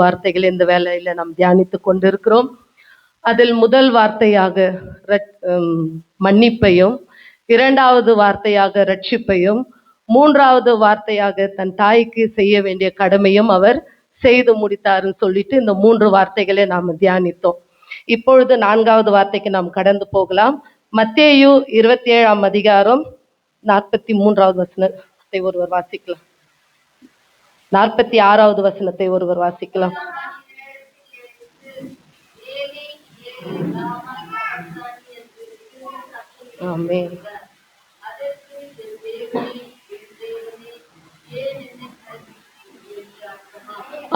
வார்த்தைகள் இந்த வேளையில நாம் தியானித்துக் கொண்டிருக்கிறோம். அதில் முதல் வார்த்தையாக மன்னிப்பையும், இரண்டாவது வார்த்தையாக ரட்சிப்பையும், மூன்றாவது வார்த்தையாக தன் தாய்க்கு செய்ய வேண்டிய கடமையும் அவர் செய்து முடித்தாருன்னு சொல்லிட்டு இந்த 3 வார்த்தைகளை நாம் தியானித்தோம். இப்பொழுது 4வது வார்த்தைக்கு நாம் கடந்து போகலாம். மத்தேயு 27ஆம் அதிகாரம் 43வது வசனத்தை ஒருவர் வாசிக்கலாம். 46வது வசனத்தை ஒருவர் வாசிக்கலாம். ஆமென்.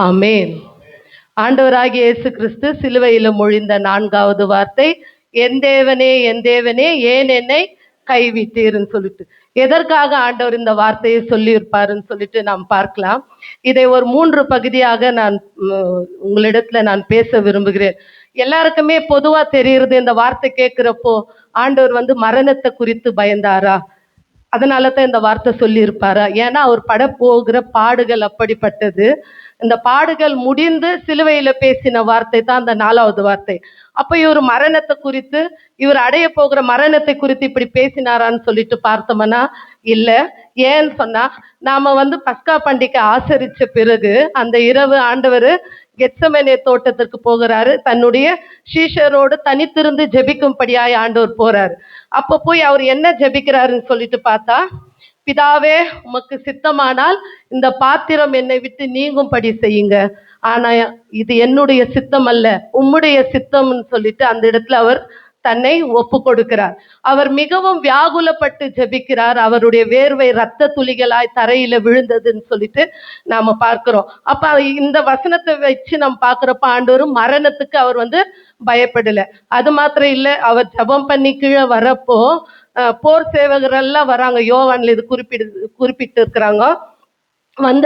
ஆமென். ஆண்டவராகிய இயேசு கிறிஸ்து சிலுவையில் மொழிந்த 4வது வார்த்தை, என் தேவனே என் தேவனே ஏன் என்னை கைவிட்டீர்னு சொல்லிட்டு. எதற்காக ஆண்டவர் இந்த வார்த்தையை சொல்லியிருப்பாருன்னு சொல்லிட்டு நாம் பார்க்கலாம். இதை ஒரு 3 பகுதியாக நான் உங்களிடத்துல நான் பேச விரும்புகிறேன். எல்லாருக்குமே பொதுவா தெரியுறது, இந்த வார்த்தை கேட்கிறப்போ ஆண்டவர் மரணத்தை குறித்து பயந்தாரா, அதனால தான் இந்த வார்த்தை சொல்லியிருப்பாரா? ஏன்னா அவர் படப்போகிற பாடுகள் அப்படிப்பட்டது. இந்த பாடுகள் முடிந்து சிலுவையில பேசின வார்த்தை தான் அந்த 4வது வார்த்தை. அப்ப இவர் மரணத்தை குறித்து, இவர் அடைய போகிற மரணத்தை குறித்து இப்படி பேசினாரான்னு சொல்லிட்டு பார்த்தோம்னா இல்ல. ஏன்னு சொன்னா, நாம பஸ்கா பண்டிகை ஆசரிச்ச பிறகு அந்த இரவு ஆண்டவர் கெத்செமனே தோட்டத்திற்கு போகிறாரு. தன்னுடைய சீஷரோடு தனித்திருந்து ஜெபிக்கும்படியாய் ஆண்டவர் போறாரு. அப்ப போய் அவர் என்ன ஜெபிக்கிறாருன்னு சொல்லிட்டு பார்த்தா, பிதாவே உமக்கு சித்தமானால் இந்த பாத்திரம் என்னை விட்டு நீங்கும்படி செய்யுங்க, ஆனா இது என்னுடைய சித்தம் அல்ல உம்முடைய சித்தம்னு சொல்லிட்டு அந்த இடத்துல அவர் தன்னை ஒப்பு கொடுக்கிறார். அவர் மிகவும் வியாகுலப்பட்டு ஜெபிக்கிறார். அவருடைய வேர்வை இரத்த துளிகளாய் தரையில விழுந்ததுன்னு சொல்லிட்டு நாம பார்க்கிறோம். அப்ப இந்த வசனத்தை வச்சு நம்ம பார்க்கிறப்ப ஆண்டவர் மரணத்துக்கு அவர் பயப்படல. அது மாத்திரம் இல்ல, அவர் ஜெபம் பண்ணி கீழே வரப்போ போர் சேவகர் எல்லாம் வராங்க. யோவான்ல இது குறிப்பிட்டு இருக்கிறாங்க.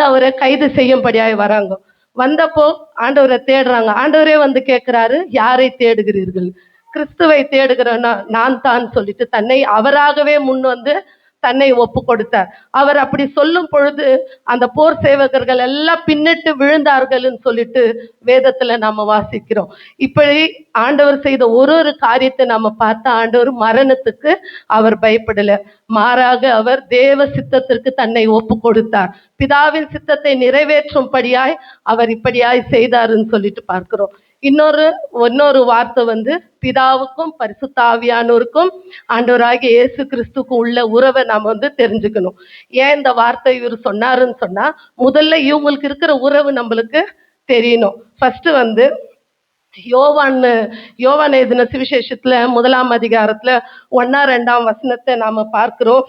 அவரை கைது செய்யும்படியாய் வராங்க. வந்தப்போ ஆண்டவரை தேடுறாங்க. ஆண்டவரே கேட்கிறாரு, யாரை தேடுகிறீர்கள்? கிறிஸ்துவை தேடுகிறேன்னா நான் தான் சொல்லிட்டு தன்னை அவராகவே முன் தன்னை ஒப்பு கொடுத்தார். அவர் அப்படி சொல்லும் பொழுது அந்த போர் சேவகர்கள் எல்லாம் பின்னிட்டு விழுந்தார்கள்னு சொல்லிட்டு வேதத்துல நாம வாசிக்கிறோம். இப்படி ஆண்டவர் செய்த ஒரு காரியத்தை நாம பார்த்தா, ஆண்டவர் மரணத்துக்கு அவர் பயப்படல. மாறாக அவர் தேவ சித்தத்திற்கு தன்னை ஒப்பு கொடுத்தார். பிதாவின் சித்தத்தை நிறைவேற்றும்படியாய் அவர் இப்படியாய் செய்தாருன்னு சொல்லிட்டு பார்க்கிறோம். இன்னொரு வார்த்தை பிதாவுக்கும் பரிசுத்த ஆவியானோருக்கும் ஆண்டவராகிய இயேசு கிறிஸ்துக்கும் உள்ள உறவை நாம தெரிஞ்சுக்கணும். ஏன் இந்த வார்த்தை இவர் சொன்னாருன்னு சொன்னா, முதல்ல இவங்களுக்கு இருக்கிற உறவு நம்மளுக்கு தெரியணும். ஃபர்ஸ்ட் யோவான் எழுதின சுவிசேஷத்துல 1ஆம் அதிகாரத்துல 1-2ஆம் வசனத்தை நாம பார்க்கிறோம்.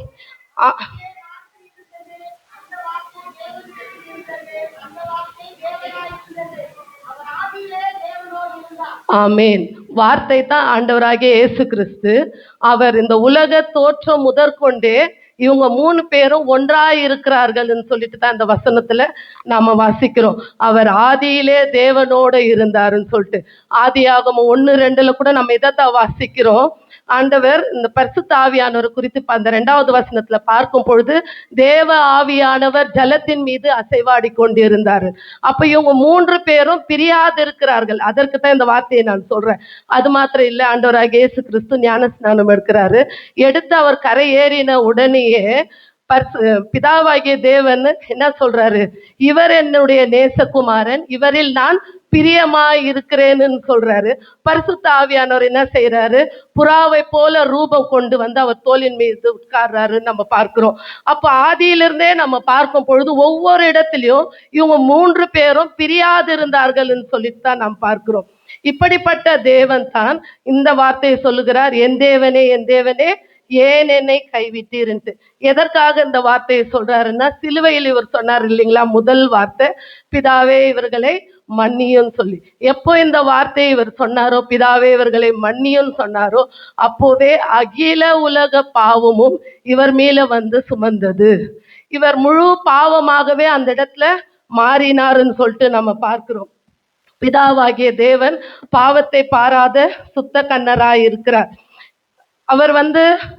ஆமேன். வார்த்தை தான் ஆண்டவராகிய இயேசு கிறிஸ்து. அவர் இந்த உலக தோற்றம் முதற்கொண்டே இவங்க 3 பேரும் ஒன்றாய் இருக்கிறார்கள்னு சொல்லிட்டு தான் இந்த வசனத்துல நாம வாசிக்கிறோம். அவர் ஆதியிலே தேவனோட இருந்தாருன்னு சொல்லிட்டு ஆதியாகமம் 1-2 கூட நம்ம இதைத்தான் வாசிக்கிறோம். ஆண்டவர் இந்த பரிசுத்த ஆவியானவர் குறித்து அந்த 2வது வசனத்துல பார்க்கும் பொழுது, தேவ ஆவியானவர் ஜலத்தின் மீது அசைவாடி கொண்டிருந்தாரு. அப்ப இவங்க 3 பேரும் பிரியாது இருக்கிறார்கள். அதற்கு தான் இந்த வார்த்தையை நான் சொல்றேன். அது மாத்திரம் இல்ல, ஆண்டவராகிய இயேசு கிறிஸ்து ஞான ஸ்நானம் எடுக்கிறாரு. எடுத்து அவர் கரை ஏறின உடனேயே பிதாவாகிய தேவன் என்ன சொல்றாரு, இவர் என்னுடைய நேசகுமாரன், இவரில் நான் பிரியமாய் இருக்கிறேன்னு சொல்றாரு. பரிசுத்த ஆவியானவர் என்ன செய்யறாரு, புறாவை போல ரூபம் கொண்டு அவர் தோளின் மீது உட்கார்றாரு நம்ம பார்க்கிறோம். அப்ப ஆதியிலிருந்தே நம்ம பார்க்கும் பொழுது ஒவ்வொரு இடத்திலையும் இவங்க 3 பேரும் பிரியாது இருந்தார்கள் சொல்லிட்டு தான் நாம் பார்க்கிறோம். இப்படிப்பட்ட தேவன் தான் இந்த வார்த்தையை சொல்லுகிறார், என் தேவனே என் தேவனே ஏன் என்னை கைவிட்டீர்ன்ட்டு. எதற்காக இந்த வார்த்தையை சொல்றாருன்னா, சிலுவையில் இவர் சொன்னார் இல்லைங்களா, முதல் வார்த்தை பிதாவே இவர்களை மன்னியும் சொல்லி. எப்போ இந்த வார்த்தையை இவர் சொன்னாரோ, பிதாவே இவர்களை மன்னியும் சொன்னாரோ, அப்போதே அகில உலக பாவமும் இவர் மேல சுமந்தது. இவர் முழு பாவமாகவே அந்த இடத்துல மாறினாருன்னு சொல்லிட்டு நம்ம பார்க்கிறோம். பிதாவாகிய தேவன் பாவத்தை பாராத சுத்த கண்ணராய் இருக்கிறார். அவர்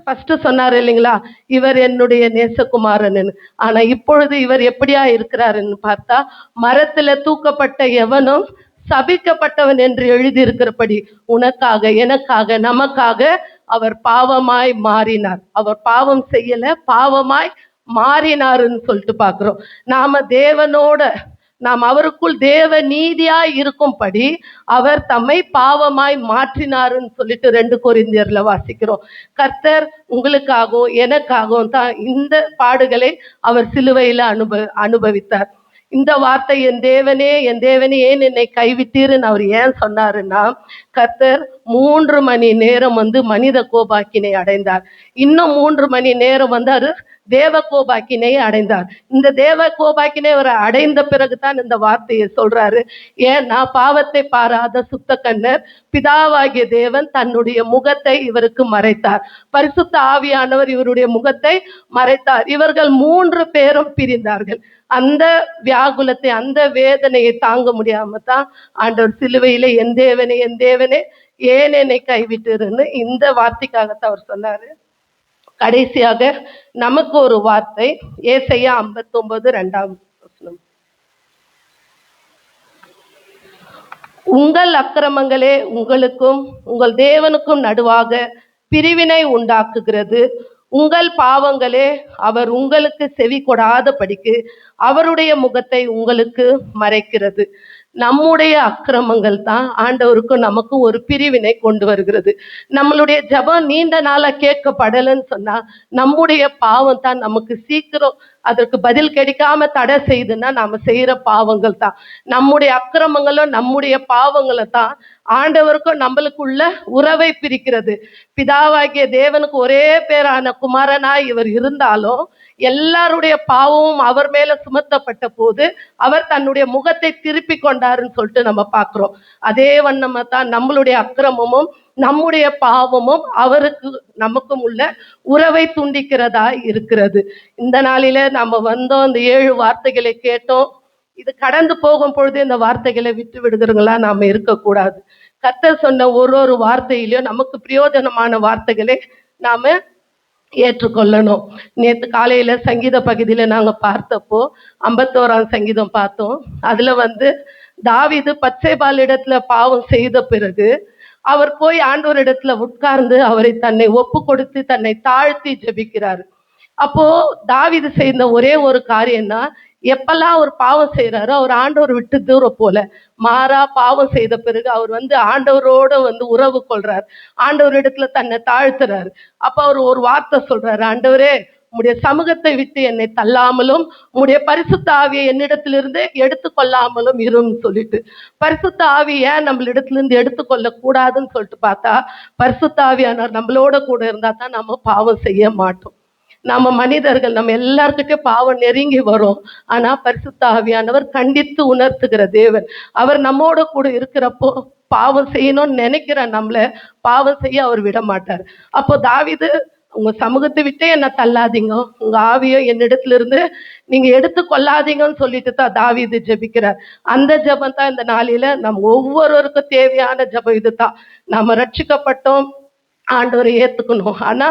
ஃபர்ஸ்ட் சொன்னார் இல்லைங்களா, இவர் என்னுடைய நேசகுமாரன். ஆனா இப்பொழுது இவர் எப்படியா இருக்கிறாருன்னு பார்த்தா, மரத்துல தூக்கப்பட்ட எவனும் சபிக்கப்பட்டவன் என்று எழுதியிருக்கிறபடி உனக்காக, எனக்காக, நமக்காக அவர் பாவமாய் மாறினார். அவர் பாவம் செய்யல, பாவமாய் மாறினாருன்னு சொல்லிட்டு பார்க்கிறோம். நாம் அவருக்குள் தேவ நீதியாய் இருக்கும்படி அவர் தம்மை பாவமாய் மாற்றினாருன்னு சொல்லிட்டு 2 கொரிந்தியர்ல வாசிக்கிறோம். கர்த்தர் உங்களுக்காகவும் எனக்காகவும் தான் இந்த பாடுகளை அவர் சிலுவையில அனுபவித்தார். இந்த வார்த்தை என் தேவனே ஏன் என்னை கைவிட்டீர்னு அவர் ஏன் சொன்னாருன்னா, கர்த்தர் 3 மணி நேரம் மனித கோபாக்கினை அடைந்தார். இன்னும் 3 மணி நேரம் அவர் தேவ கோபாக்கினை அடைந்தார். இந்த தேவ கோபாக்கினை அவர் அடைந்த பிறகுதான் இந்த வார்த்தையை சொல்றாரு. ஏன்னா பாவத்தை பாராத சுத்த கண்ணர் பிதாவாகிய தேவன் தன்னுடைய முகத்தை இவருக்கு மறைத்தார். பரிசுத்த ஆவியானவர் இவருடைய முகத்தை மறைத்தார். இவர்கள் 3 பேரும் பிரிந்தார்கள். அந்த வியாகுலத்தை, அந்த வேதனையை தாங்க முடியாம தான் ஆண்டவர் சிலுவையில என் தேவனே ஏன் என்னை கைவிட்டுருன்னு இந்த வார்த்தைக்காகத்தான் அவர் சொன்னாரு. கடைசியாக நமக்கு ஒரு வார்த்தை, ஏசாயா 59:2. உங்கள் அக்கிரமங்களே உங்களுக்கும் உங்கள் தேவனுக்கும் நடுவாக பிரிவினை உண்டாக்குகிறது. உங்கள் பாவங்களே அவர் உங்களுக்கு செவி கொடாதபடிக்கு அவருடைய முகத்தை உங்களுக்கு மறைக்கிறது. நம்முடைய அக்கிரமங்கள் தான் ஆண்டவருக்கும் நமக்கும் ஒரு பிரிவினை கொண்டு வருகிறது. நம்மளுடைய ஜெபம் நீண்ட நாளா கேட்கப்படலைன்னு சொன்னா நம்முடைய பாவம் தான் நமக்கு சீக்கிரம் அதற்கு பதில் கிடைக்காம தடை செய்துன்னா நாம செய்யற பாவங்கள் தான். நம்முடைய அக்கிரமங்களும் நம்முடைய பாவங்களும் தான் ஆண்டவருக்கும் நம்மளுக்குள்ள உறவை பிரிக்கிறது. பிதாவாகிய தேவனுக்கு ஒரே பேரான குமாரனாய் இவர் இருந்தாலும் எல்லாருடைய பாவமும் அவர் மேல சுமத்தப்பட்ட போது அவர் தன்னுடைய முகத்தை திருப்பி கொண்டாருன்னு சொல்லிட்டு நம்ம பார்க்கிறோம். அதே வண்ணமா தான் நம்மளுடைய அக்கிரமமும் நம்முடைய பாவமும் அவருக்கு நமக்கும் உள்ள உறவை துண்டிக்கிறதா இருக்கிறது. இந்த நாளில நம்ம வந்தோம், இந்த 7 வார்த்தைகளை கேட்டோம். இது கடந்து போகும் பொழுது இந்த வார்த்தைகளை விட்டு விடுகிறவங்களா நாம இருக்கக்கூடாது. கர்த்தர் சொன்ன ஒரு வார்த்தையிலையும் நமக்கு பிரயோஜனமான வார்த்தைகளை நாம ஏற்றுக்கொள்ளணும். நேற்று காலையில சங்கீத பகுதியில நாங்க பார்த்தப்போ 51ஆம் சங்கீதம் பார்த்தோம். அதுல தாவீது பத்சேபாள் இடத்துல பாவம் செய்த பிறகு அவர் போய் ஆண்டவர் இடத்துல உட்கார்ந்து அவரை தன்னை ஒப்பு கொடுத்து தன்னை தாழ்த்தி ஜெபிக்கிறாரு. அப்போ தாவீது செய்த ஒரே ஒரு காரியம்னா, எப்பெல்லாம் அவர் பாவம் செய்யறாரோ அவர் ஆண்டவர் விட்டு தூரம் போல மாறா பாவம் செய்த பிறகு அவர் ஆண்டவரோட உறவு கொள்றாரு. ஆண்டவர் இடத்துல தன்னை தாழ்த்துறாரு. அப்ப அவர் ஒரு வார்த்தை சொல்றாரு, ஆண்டவரே உம்முடைய சமூகத்தை விட்டு என்னை தள்ளாமலும் உம்முடைய பரிசுத்த ஆவியை என்னிடத்திலிருந்து எடுத்துக்கொள்ளாமலும் இருன்னு சொல்லிட்டு, பரிசுத்த ஆவி ஏன் நம்மளிடத்துல இருந்து எடுத்துக்கொள்ள கூடாதுன்னு சொல்லிட்டு பார்த்தா, பரிசுத்த ஆவியானவர் நம்மளோட கூட இருந்தா தான் நம்ம பாவம் செய்ய மாட்டோம். நம்ம மனிதர்கள் நம்ம எல்லார்கிட்டயும் பாவம் நெருங்கி வரும். ஆனா பரிசுத்த ஆவியானவர் கண்டித்து உணர்த்துகிற தேவன். அவர் நம்மோட கூட இருக்கிறப்போ பாவம் செய்யணும்னு நினைக்கிற நம்மள பாவம் செய்ய அவர் விட மாட்டார். அப்போ தாவீது, உங்க சமூகத்தை விட்டே என்ன தள்ளாதீங்க, உங்க ஆவியோ என்னிடத்துல இருந்து நீங்க எடுத்து கொள்ளாதீங்கன்னு சொல்லிட்டு தான் தாவீது ஜெபிக்கிறார். அந்த ஜெபம் தான் இந்த நாளில நம்ம ஒவ்வொருவருக்கும் தேவையான ஜெபம். இதுதான், நாம ரட்சிக்கப்பட்டோம், ஆண்டவரை ஏத்துக்கணும். ஆனா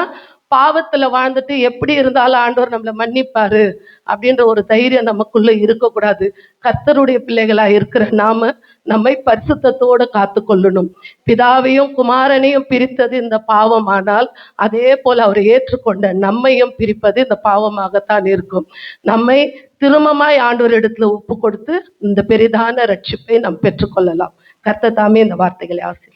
பாவத்துல வாழ்ந்துட்டு எப்படி இருந்தாலும் ஆண்டவர் நம்மளை மன்னிப்பாரு அப்படின்ற ஒரு தைரியம் நமக்குள்ள இருக்கக்கூடாது. கர்த்தருடைய பிள்ளைகளா இருக்கிற நாம நம்மை பரிசுத்தத்தோடு காத்து கொள்ளணும். பிதாவையும் குமாரனையும் பிரித்தது இந்த பாவமானால், அதே போல அவரை ஏற்றுக்கொண்ட நம்மையும் பிரிப்பது இந்த பாவமாகத்தான் இருக்கும். நம்மை திரும்பமாய் ஆண்டவர் இடத்துல ஒப்பு கொடுத்து இந்த பெரிதான ரட்சிப்பை நாம் பெற்றுக்கொள்ளலாம். கர்த்தர் தாமே இந்த வார்த்தைகளை ஆசீர்வதிப்பார்.